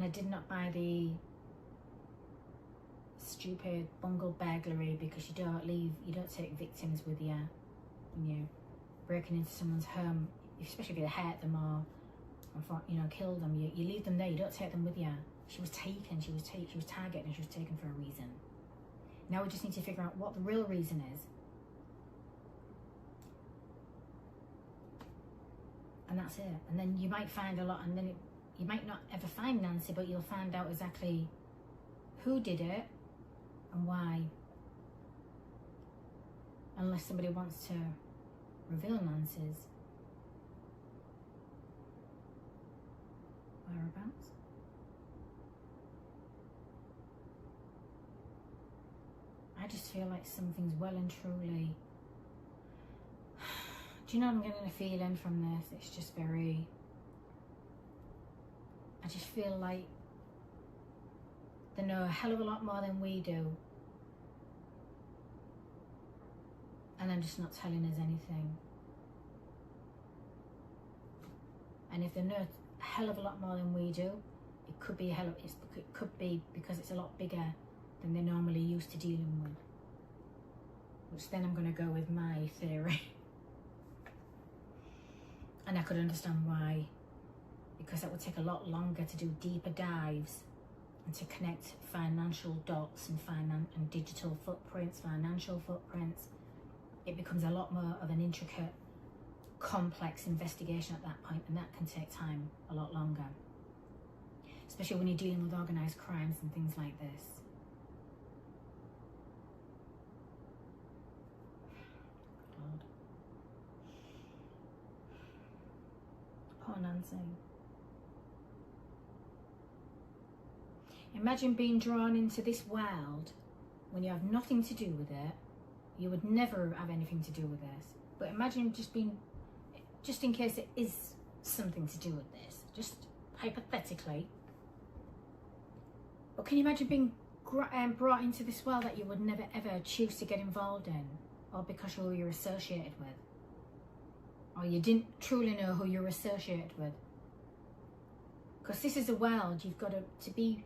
did not buy the stupid bungled burglary, because you don't take victims with you when you're breaking into someone's home, especially if you hurt them or kill them. You leave them there, you don't take them with you. She was taken, she was targeted, and she was taken for a reason. Now we just need to figure out what the real reason is. And that's it. And then you might find a lot, and then you might not ever find Nancy, but you'll find out exactly who did it and why. Unless somebody wants to reveal Nancy's whereabouts. I just feel like something's well and truly... Do you know what I'm getting a feeling from this? It's just very... I just feel like they know a hell of a lot more than we do. And they're just not telling us anything. And if they know a hell of a lot more than we do, it could be it could be because it's a lot bigger than they're normally used to dealing with. Which then I'm going to go with my theory. And I could understand why, because that would take a lot longer to do deeper dives and to connect financial dots and digital footprints, financial footprints. It becomes a lot more of an intricate, complex investigation at that point, and that can take time a lot longer, especially when you're dealing with organised crimes and things like this. God. Poor Nancy. Imagine being drawn into this world when you have nothing to do with it. You would never have anything to do with this. But imagine just in case it is something to do with this, just hypothetically. But can you imagine being brought into this world that you would never ever choose to get involved in, or because of who you're associated with, or you didn't truly know who you're associated with? Because this is a world you've got to be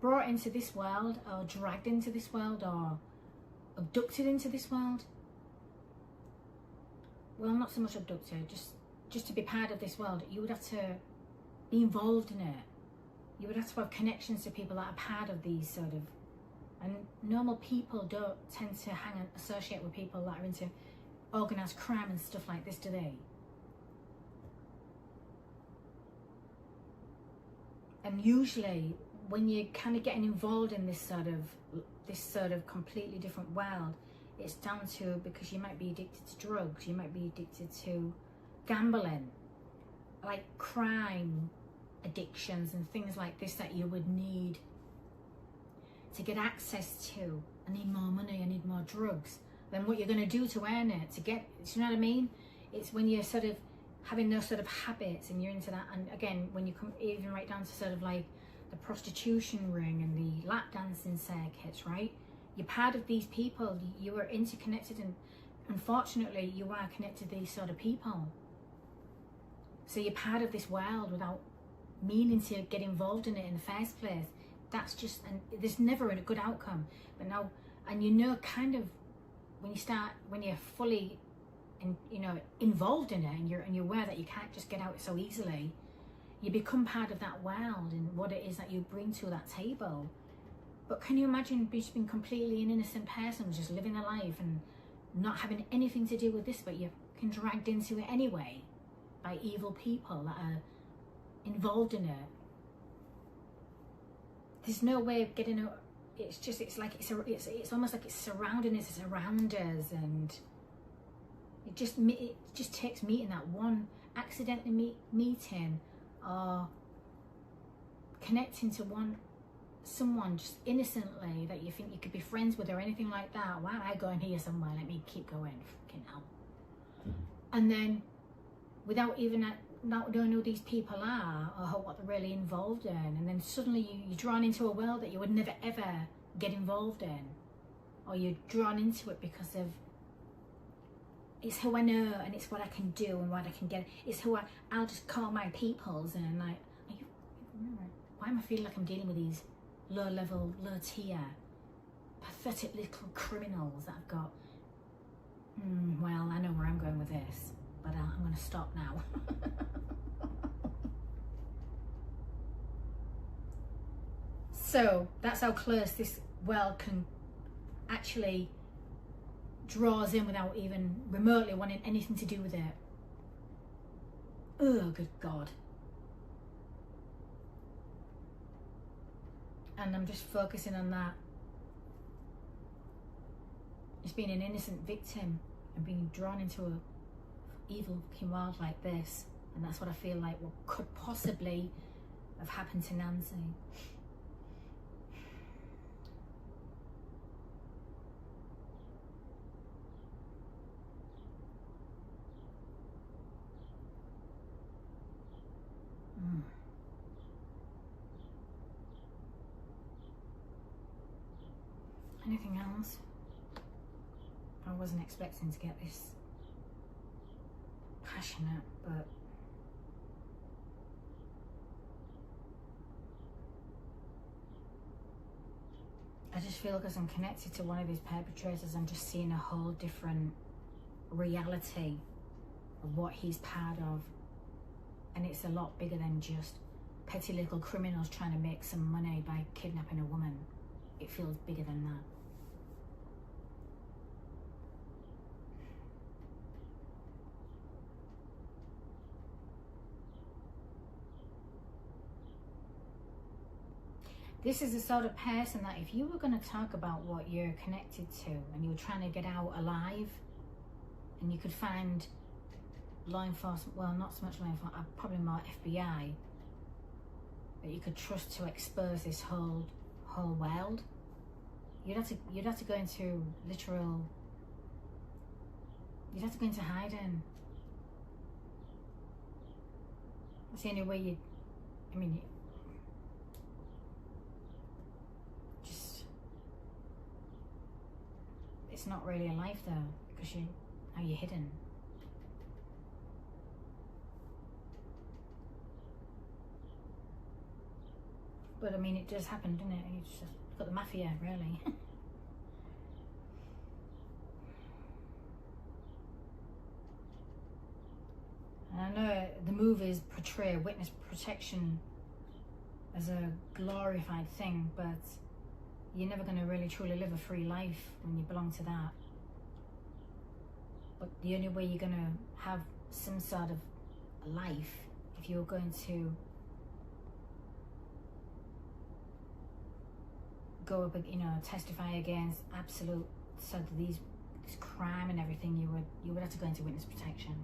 brought into this world, or dragged into this world, or abducted into this world. Well, not so much abducted, just to be part of this world. You would have to be involved in it. You would have to have connections to people that are part of these sort of... And normal people don't tend to associate with people that are into organised crime and stuff like this, do they? And usually, when you're kind of getting involved in this sort of completely different world, it's down to because you might be addicted to drugs, you might be addicted to gambling, like crime addictions and things like this that you would need to get access to. I need more money, I need more drugs. Then what you're going to do to earn it, to get, you know what I mean? It's when you're sort of having those sort of habits and you're into that. And again, when you come even right down to sort of like the prostitution ring and the lap dancing circuits, right? You're part of these people, you are interconnected, and unfortunately you are connected to these sort of people. So you're part of this world without meaning to get involved in it in the first place. That's just, and there's never a good outcome. But now, and you know, kind of when you're fully involved in it, and you're aware that you can't just get out so easily, you become part of that world and what it is that you bring to that table. But can you imagine just being completely an innocent person, just living a life and not having anything to do with this, but you're dragged into it anyway by evil people that are involved in it? There's no way of getting out. It's almost like it's surrounding us, it's around us, and it just takes meeting that one accidentally meeting, or connecting to someone just innocently that you think you could be friends with or anything like that. Why am I going here somewhere? Let me keep going. Fucking hell. And then without even not knowing who these people are or what they're really involved in, and then suddenly you're drawn into a world that you would never ever get involved in, or you're drawn into it because of it's who I know and it's what I can do and what I can get. It's who I'll just call my peoples, and like, are you why am I feeling like I'm dealing with these low level, low tier, pathetic little criminals that I've got? Well, I know where I'm going with this, but I'm going to stop now. So that's how close this world can actually draws in without even remotely wanting anything to do with it. Oh, good God. And I'm just focusing on that. Just being an innocent victim and being drawn into a evil fucking world like this. And that's what I feel like what could possibly have happened to Nancy. Anything else? I wasn't expecting to get this passionate, but I just feel because I'm connected to one of these perpetrators, I'm just seeing a whole different reality of what he's part of. And it's a lot bigger than just petty little criminals trying to make some money by kidnapping a woman. It feels bigger than that. This is the sort of person that if you were going to talk about what you're connected to and you were trying to get out alive and you could find law enforcement, well, not so much law enforcement, probably more FBI, that you could trust to expose this whole world, you'd have to go into literal, you'd have to go into hiding. That's the only way you, I mean, just, it's not really a life though, because you're hidden. But I mean, it does happen, doesn't it? You just got the mafia, really. And I know the movies portray witness protection as a glorified thing, but you're never going to really truly live a free life when you belong to that. But the only way you're going to have some sort of life, if you're going to go up, you know, testify against absolute, so this crime and everything, you would have to go into witness protection.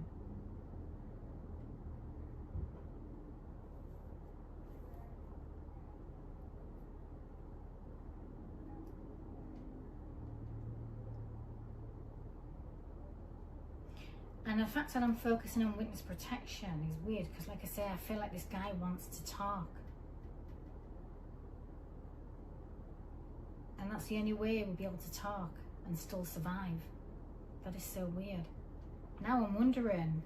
And the fact that I'm focusing on witness protection is weird, because like I say, I feel like this guy wants to talk. And that's the only way we'll be able to talk and still survive. That is so weird. Now I'm wondering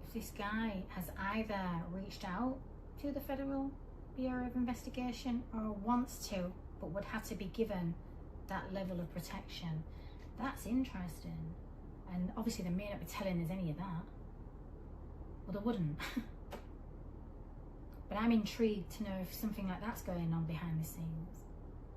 if this guy has either reached out to the Federal Bureau of Investigation or wants to, but would have to be given that level of protection. That's interesting. And obviously they may not be telling us any of that. Well, they wouldn't. But I'm intrigued to know if something like that's going on behind the scenes.